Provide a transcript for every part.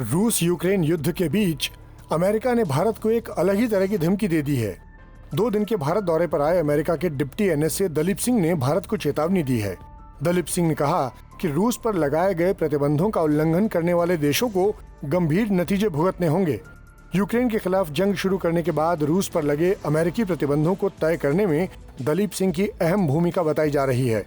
रूस यूक्रेन युद्ध के बीच अमेरिका ने भारत को एक अलग ही तरह की धमकी दे दी है। 2 दिन के भारत दौरे पर आए अमेरिका के डिप्टी एनएसए दलीप सिंह ने भारत को चेतावनी दी है। दलीप सिंह ने कहा कि रूस पर लगाए गए प्रतिबंधों का उल्लंघन करने वाले देशों को गंभीर नतीजे भुगतने होंगे। यूक्रेन के खिलाफ जंग शुरू करने के बाद रूस पर लगे अमेरिकी प्रतिबंधों को तय करने में दलीप सिंह की अहम भूमिका बताई जा रही है।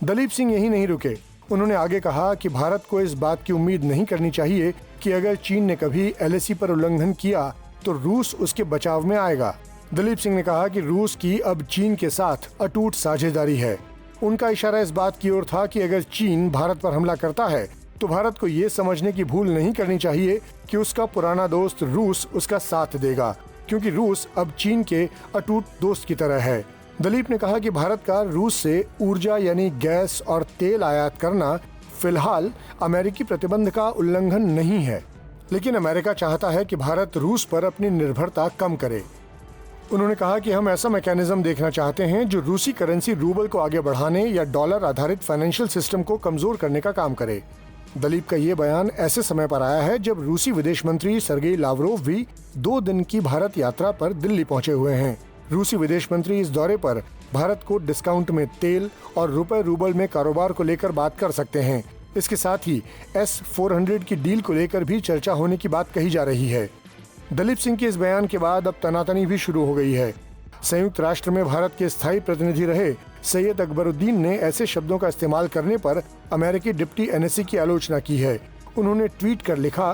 दलीप सिंह यही नहीं रुके, उन्होंने आगे कहा कि भारत को इस बात की उम्मीद नहीं करनी चाहिए कि अगर चीन ने कभी एलएसी पर उल्लंघन किया तो रूस उसके बचाव में आएगा। दलीप सिंह ने कहा कि रूस की अब चीन के साथ अटूट साझेदारी है। उनका इशारा इस बात की ओर था कि अगर चीन भारत पर हमला करता है तो भारत को ये समझने की भूल नहीं करनी चाहिए कि उसका पुराना दोस्त रूस उसका साथ देगा, क्योंकि रूस अब चीन के अटूट दोस्त की तरह है। दलीप ने कहा कि भारत का रूस से ऊर्जा यानी गैस और तेल आयात करना फिलहाल अमेरिकी प्रतिबंध का उल्लंघन नहीं है, लेकिन अमेरिका चाहता है कि भारत रूस पर अपनी निर्भरता कम करे। उन्होंने कहा कि हम ऐसा मैकेनिज्म देखना चाहते हैं जो रूसी करेंसी रूबल को आगे बढ़ाने या डॉलर आधारित फाइनेंशियल सिस्टम को कमजोर करने का काम करे। दलीप का ये बयान ऐसे समय पर आया है जब रूसी विदेश मंत्री सर्गेई लावरोव भी 2 दिन की भारत यात्रा पर दिल्ली पहुंचे हुए हैं। रूसी विदेश मंत्री इस दौरे पर भारत को डिस्काउंट में तेल और रुपए रूबल में कारोबार को लेकर बात कर सकते हैं। इसके साथ ही S-400 की डील को लेकर भी चर्चा होने की बात कही जा रही है। दलीप सिंह के इस बयान के बाद अब तनातनी भी शुरू हो गई है। संयुक्त राष्ट्र में भारत के स्थायी प्रतिनिधि रहे सैयद अकबरुद्दीन ने ऐसे शब्दों का इस्तेमाल करने पर अमेरिकी डिप्टी एनएसए की आलोचना की है। उन्होंने ट्वीट कर लिखा,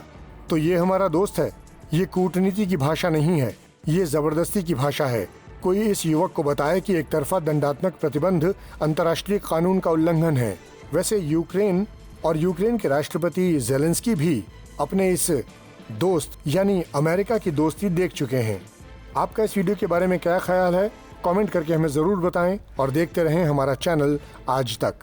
तो ये हमारा दोस्त है, ये कूटनीति की भाषा नहीं है, ये जबरदस्ती की भाषा है। कोई इस युवक को बताए कि एक तरफा दंडात्मक प्रतिबंध अंतर्राष्ट्रीय कानून का उल्लंघन है। वैसे यूक्रेन के राष्ट्रपति ज़ेलेंस्की भी अपने इस दोस्त यानी अमेरिका की दोस्ती देख चुके हैं। आपका इस वीडियो के बारे में क्या ख्याल है? कमेंट करके हमें जरूर बताएं और देखते रहें हमारा चैनल आज तक।